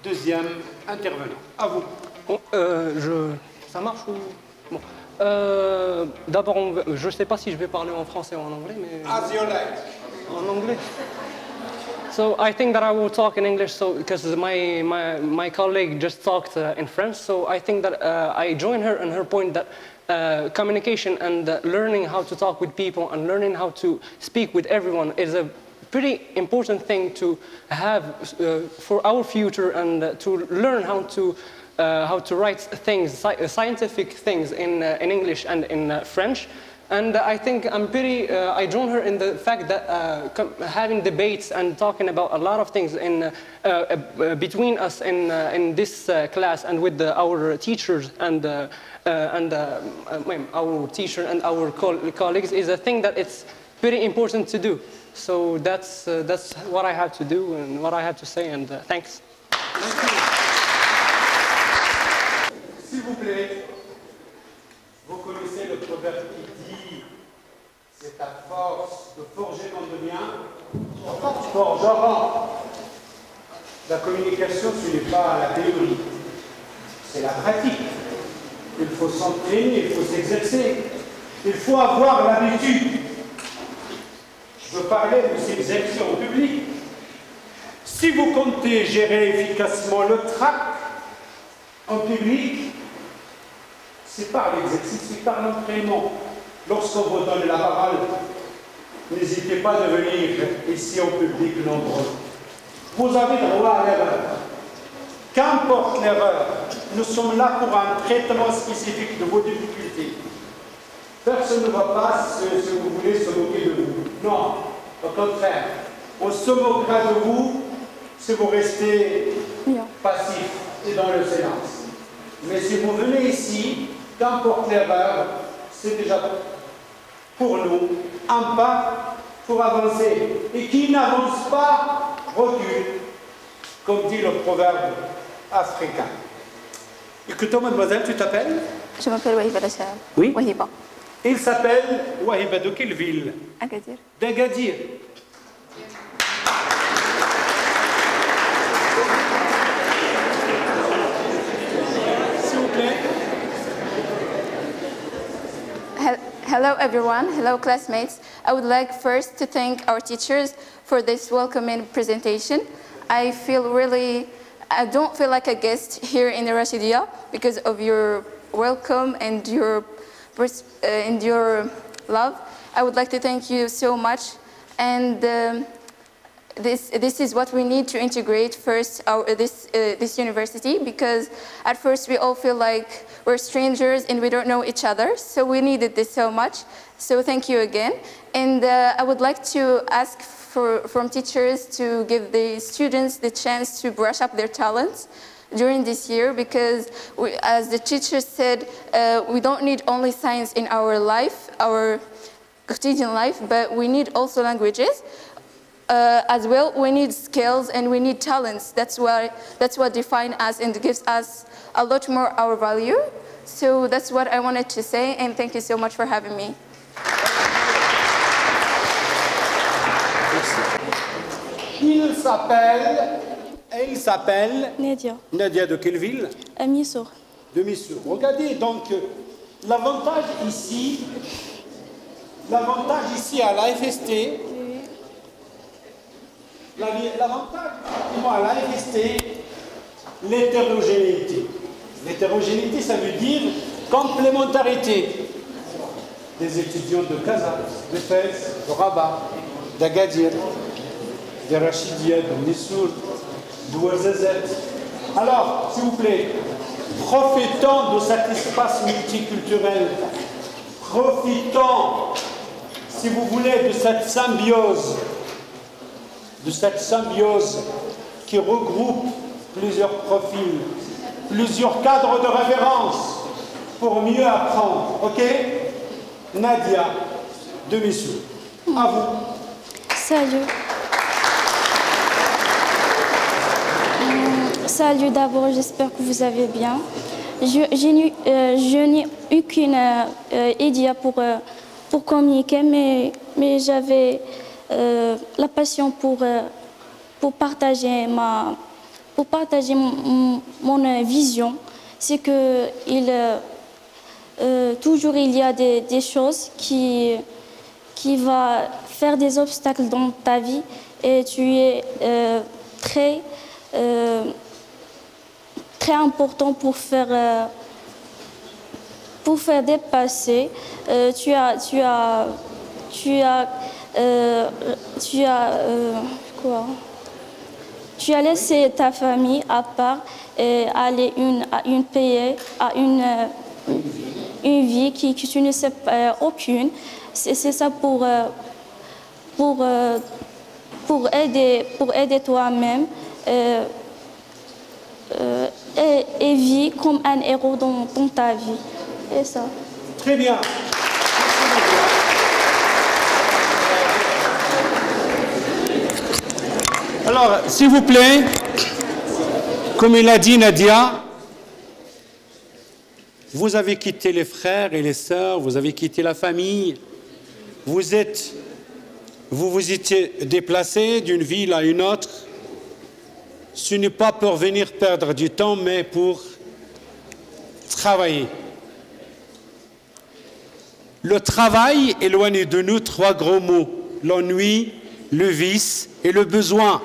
Deuxième intervenant. À vous. Bon, ça marche ou... Bon. D'abord, je ne sais pas si je vais parler en français ou en anglais, mais... As you like. En anglais. So I think that I will talk in English, so because my colleague just talked in French, so I think that I join her in her point that communication and learning how to talk with people and learning how to speak with everyone is a pretty important thing to have for our future, and to learn how to write things, scientific things in English and in French. And I think I join her in the fact that having debates and talking about a lot of things between us in this class and with our teachers and our teacher and our colleagues is a thing that it's pretty important to do. So that's what I have to do and what I have to say, and thanks. S'il vous plaît, vous connaissez le proverbe qui dit « C'est à force de forger qu'on devient forgeron ». La communication, ce n'est pas la théorie, c'est la pratique. Il faut s'entraîner, il faut s'exercer, il faut avoir l'habitude. Je veux parler de s'exercer en public. Si vous comptez gérer efficacement le trac en public, c'est par l'exercice, c'est par l'entraînement. Lorsqu'on vous donne la parole, n'hésitez pas à venir ici au public nombreux. Vous avez droit à l'erreur. Qu'importe l'erreur, nous sommes là pour un traitement spécifique de vos difficultés. Personne ne va pas, si vous voulez, se moquer de vous. Non, au contraire. On se moquera de vous si vous restez passif et dans le silence. Mais si vous venez ici, qu'importe l'erreur, c'est déjà pour nous un pas pour avancer. Et qui n'avance pas, recule, comme dit le proverbe africain. Écoute-moi, mademoiselle, tu t'appelles? Je m'appelle Wahiba Lachab. Oui. Wahiba. Il s'appelle Wahiba. De quelle ville? Agadir. D'Agadir. S'il vous plaît. Hello everyone, hello classmates. I would like first to thank our teachers for this welcoming presentation. I don't feel like a guest here in the Rashidia because of your welcome and your love. I would like to thank you so much, and this is what we need to integrate first this university, because at first we all feel like we're strangers and we don't know each other, so we needed this so much. So thank you again, and I would like to ask from teachers to give the students the chance to brush up their talents during this year, because as the teacher said, we don't need only science in our life, our quotidian life, but we need also languages. As well, we need skills and we need talents. That's what defines us and gives us a lot more our value. So that's what I wanted to say, and thank you so much for having me. Elle s'appelle Nadia. Nadia, de quelle ville? À Missour. De Missour. Regardez, donc, l'avantage ici à la FST, l'avantage à la FST, l'hétérogénéité. L'hétérogénéité, ça veut dire complémentarité. Des étudiants de Casa, de Fès, de Rabat, d'Agadir, de Rachidia, de Missour, d'Ouazazet. Alors, s'il vous plaît, profitons de cet espace multiculturel. Profitons, si vous voulez, de cette symbiose qui regroupe plusieurs profils, plusieurs cadres de référence pour mieux apprendre. OK? Nadia de Missour. À vous. Salut. Salut, d'abord, j'espère que vous allez bien. je n'ai aucune idée pour communiquer, mais j'avais la passion pour partager mon vision. C'est que toujours il y a des choses qui vont faire des obstacles dans ta vie et tu es très important pour faire dépasser. Tu as laissé ta famille à part et aller à une pays, à une vie que tu ne sais aucune. C'est ça pour aider toi-même et vivre comme un héros dans ta vie. Et ça. Très bien. Alors, s'il vous plaît, comme il a dit Nadia, vous avez quitté les frères et les sœurs, vous avez quitté la famille, vous vous étiez déplacés d'une ville à une autre. Ce n'est pas pour venir perdre du temps, mais pour travailler. Le travail éloigne de nous trois gros mots: l'ennui, le vice et le besoin,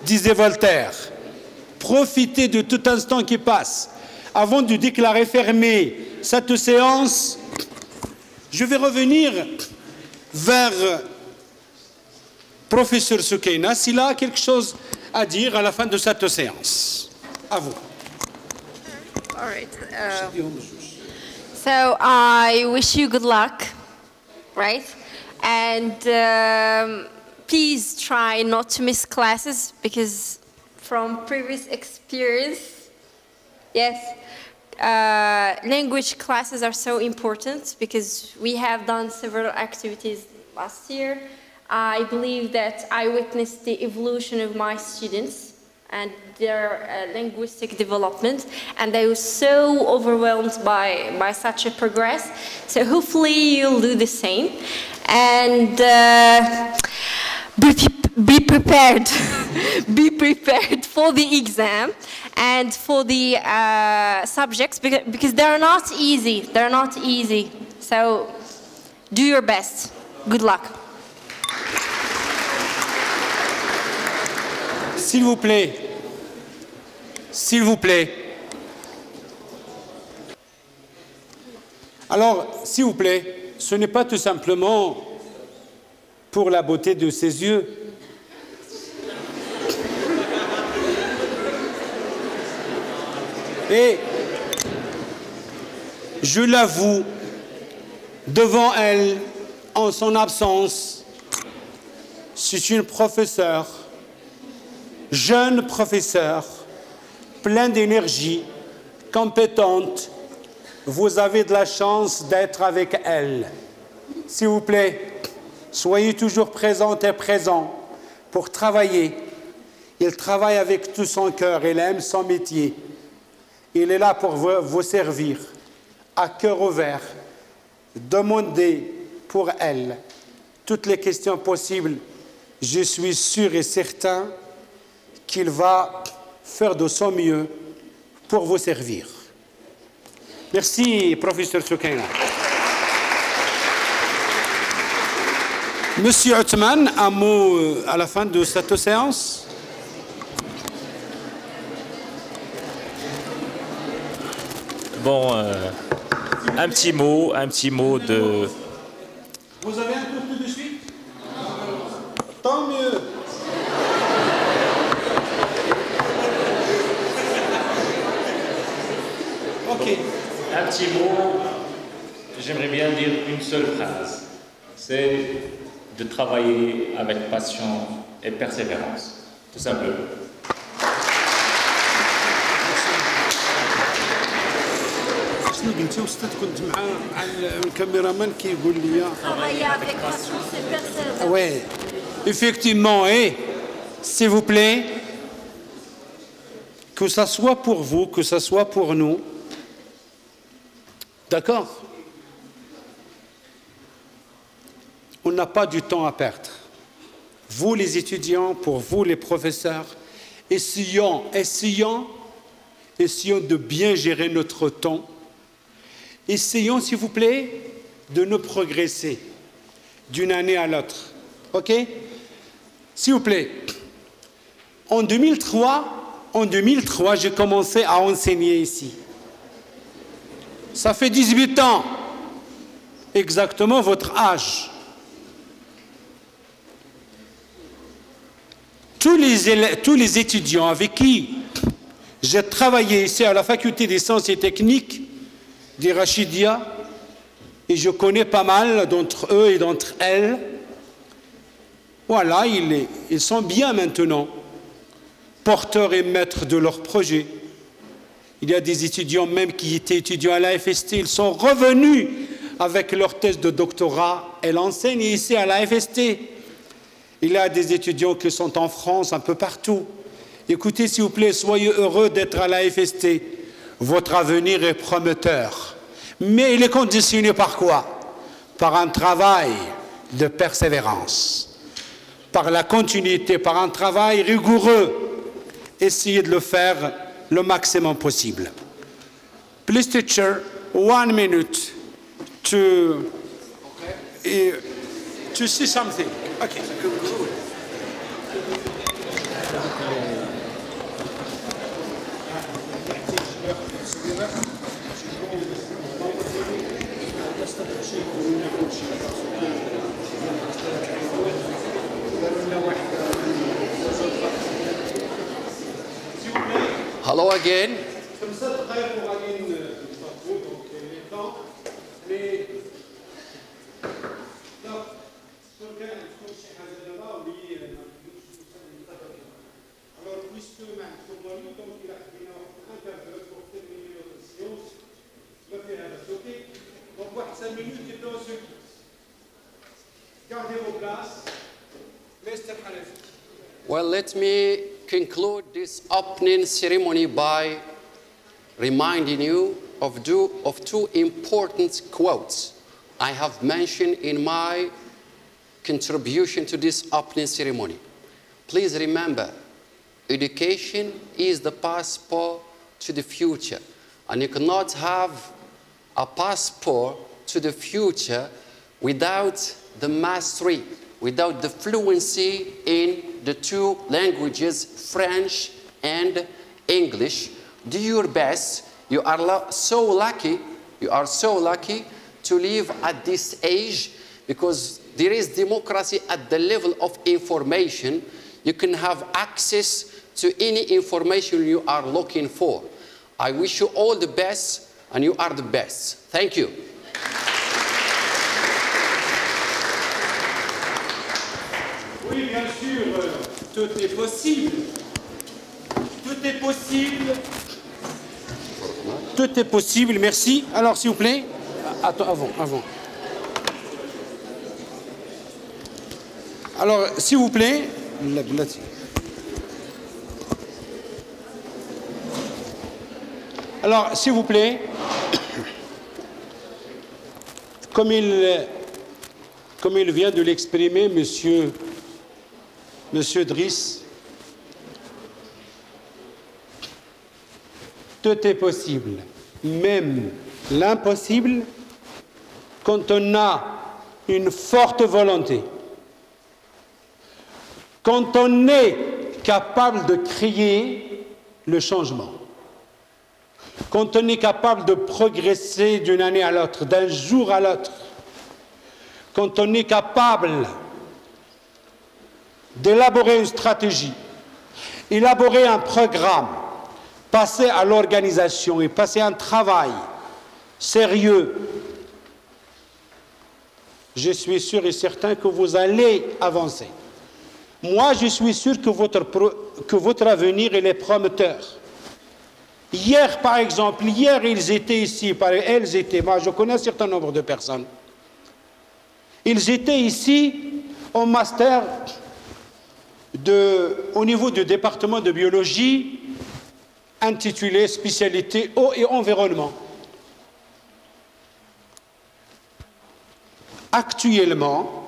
disait Voltaire. Profitez de tout instant qui passe. Avant de déclarer fermée cette séance, je vais revenir vers professeur Soukaina s'il a quelque chose à dire à la fin de cette séance. À vous. All right. So I wish you good luck, right? And please try not to miss classes, because from previous experience, yes, language classes are so important because we have done several activities last year. I believe that I witnessed the evolution of my students and their linguistic development, and I was so overwhelmed by such a progress. So hopefully you'll do the same, and be prepared. Be prepared for the exam and for the subjects, because they're not easy. They're not easy. So do your best. Good luck. S'il vous plaît, s'il vous plaît. Alors, s'il vous plaît, ce n'est pas tout simplement pour la beauté de ses yeux. Et je l'avoue, devant elle, en son absence, c'est une professeure, jeune professeure, plein d'énergie, compétente. Vous avez de la chance d'être avec elle. S'il vous plaît, soyez toujours présente et présent pour travailler. Il travaille avec tout son cœur, il aime son métier. Il est là pour vous servir, à cœur ouvert. Demandez pour elle toutes les questions possibles. Je suis sûr et certain qu'il va faire de son mieux pour vous servir. Merci, professeur Soukaina. Monsieur Othman, un mot à la fin de cette séance? Bon, un petit mot de... Vous avez un tour tout de suite? Tant mieux. Ok. Un petit mot, j'aimerais bien dire une seule phrase. C'est de travailler avec passion et persévérance, tout simplement. شنو قلتي وسط كنت مع الكاميرامان كيقول لي oui, effectivement, et s'il vous plaît, que ça soit pour vous, que ça soit pour nous, D'accord? On n'a pas du temps à perdre. Vous les étudiants, pour vous les professeurs, essayons de bien gérer notre temps. Essayons, s'il vous plaît, de nous progresser d'une année à l'autre. OK? S'il vous plaît. En 2003, j'ai commencé à enseigner ici. Ça fait 18 ans, exactement votre âge. Tous les étudiants avec qui j'ai travaillé ici à la faculté des sciences et techniques d'Irachidia, et je connais pas mal d'entre eux et d'entre elles, voilà, ils sont bien maintenant, porteurs et maîtres de leurs projets. Il y a des étudiants même qui étaient étudiants à la FST, ils sont revenus avec leur thèse de doctorat, elles enseignent ici à la FST. Il y a des étudiants qui sont en France, un peu partout. Écoutez, s'il vous plaît, soyez heureux d'être à la FST. Votre avenir est prometteur. Mais il est conditionné par quoi? Par un travail de persévérance, par la continuité, par un travail rigoureux. Essayez de le faire le maximum possible. Please, teacher, 1 minute to see something. Okay. Hello again. Well, let me conclude this opening ceremony by reminding you of two important quotes I have mentioned in my contribution to this opening ceremony. Please remember, education is the passport to the future, and you cannot have a passport to the future without the mastery, without the fluency in the two languages, French and English. Do your best. You are so lucky to live at this age, because there is democracy at the level of information. You can have access to any information you are looking for. I wish you all the best, and you are the best. Thank you. Oui, bien sûr, tout est possible. Tout est possible. Tout est possible, merci. Alors, s'il vous plaît, attends, avant. Alors, s'il vous plaît, alors, s'il vous plaît, comme il vient de l'exprimer, Monsieur Driss, tout est possible, même l'impossible, quand on a une forte volonté, quand on est capable de créer le changement, quand on est capable de progresser d'une année à l'autre, d'un jour à l'autre, quand on est capable d'élaborer une stratégie, élaborer un programme, passer à l'organisation et passer un travail sérieux, je suis sûr et certain que vous allez avancer. Moi, je suis sûr que votre avenir est prometteur. Hier, par exemple, ils étaient ici, moi je connais un certain nombre de personnes. Ils étaient ici au master au niveau du département de biologie intitulé spécialité eau et environnement. actuellement,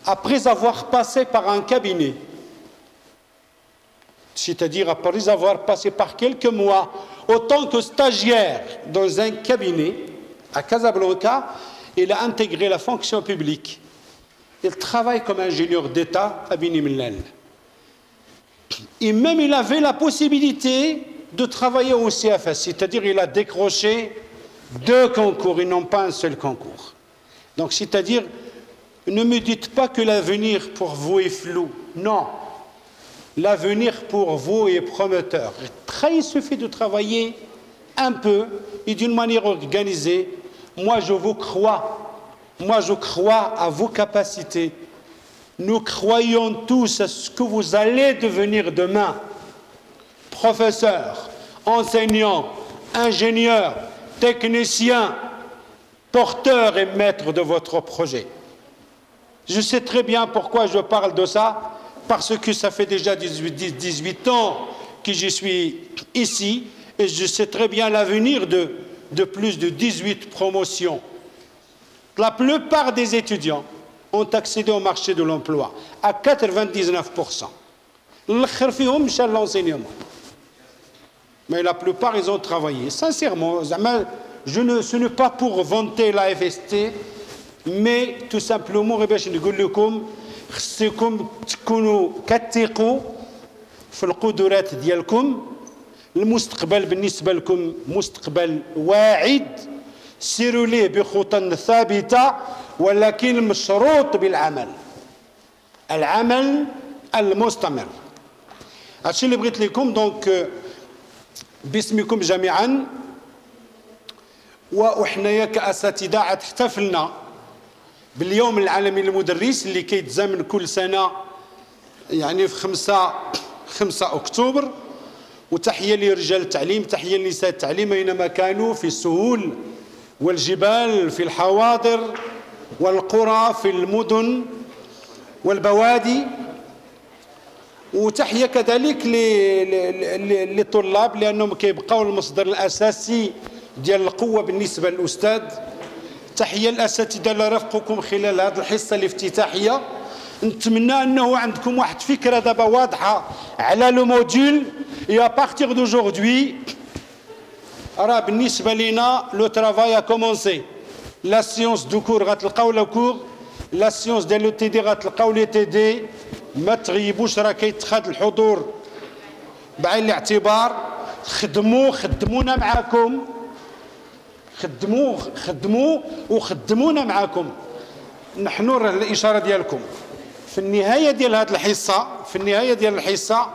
après avoir passé par un cabinet, c'est-à-dire après avoir passé par quelques mois autant que stagiaire dans un cabinet à Casablanca, il a intégré la fonction publique. Il travaille comme ingénieur d'État à Beni Mellal. Et même il avait la possibilité de travailler au CFS, c'est-à-dire il a décroché 2 concours et non pas un seul concours. Donc c'est-à-dire, ne me dites pas que l'avenir pour vous est flou. Non. L'avenir pour vous est prometteur. Il suffit de travailler un peu et d'une manière organisée. Moi, je vous crois. Moi, je crois à vos capacités. Nous croyons tous à ce que vous allez devenir demain. Professeur, enseignant, ingénieur, technicien, porteur et maître de votre projet. Je sais très bien pourquoi je parle de ça, parce que ça fait déjà 18 ans que je suis ici et je sais très bien l'avenir de plus de 18 promotions. La plupart des étudiants ont accédé au marché de l'emploi à 99%. L'enseignement. Mais la plupart, ils ont travaillé. Sincèrement, ce n'est pas pour vanter la FST, mais tout simplement, خصكم تكونوا كتثقوا في القدرات ديالكم. المستقبل بالنسبة لكم مستقبل واعد، سيروا ليه بخطى ثابتة ولكن مشروط بالعمل، العمل المستمر. هادشي اللي بغيت لكم. دونك باسمكم جميعا وحنايا كأساتذة عاد احتفلنا باليوم العالمي للمدرس اللي كيتزامن كل سنة يعني في 5 أكتوبر. وتحية لرجال التعليم، تحية لنساء التعليم أينما كانوا، في السهول والجبال، في الحواضر والقرى، في المدن والبوادي. وتحية كذلك للطلاب لأنهم كيبقاو المصدر الأساسي ديال القوة بالنسبة للأستاذ. تحية للأساتذة اللي رافقوكم خلال هذه الحصة الافتتاحية. نتمنى أنه عندكم واحد فكرة دابا واضحة على لو موديول. Et à partir d'aujourd'hui, راه بالنسبة لنا لو ترافاي a commencé. La science du cours غتلقاو لو كور، لا سيونس ديال لو تي دي غتلقاو لي تي دي. ما تغيبوش، راه كيتخاد الحضور بعين الاعتبار. خدمونا معاكم، خدمونا معاكم. نحن الإشارة ديالكم في النهاية ديال هذه الحصة،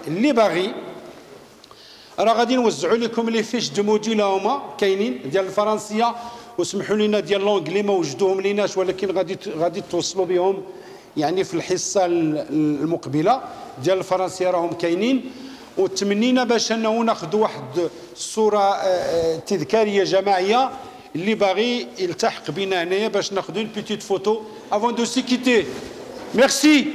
اللي باغي راه غادي نوزعوا لكم لي فيش دو موديل هما كاينين ديال الفرنسية، وسمحوا لنا ديال لونجلي ما وجدوهم ليناش، ولكن غادي توصلوا بهم يعني في الحصة المقبلة. ديال الفرنسية راهم كاينين. وتمنينا باش انه ناخذ واحد الصوره تذكاريه جماعيه. اللي باغي يلتحق بنا هنايا باش ناخذ une petite photo avant de se quitter. Merci.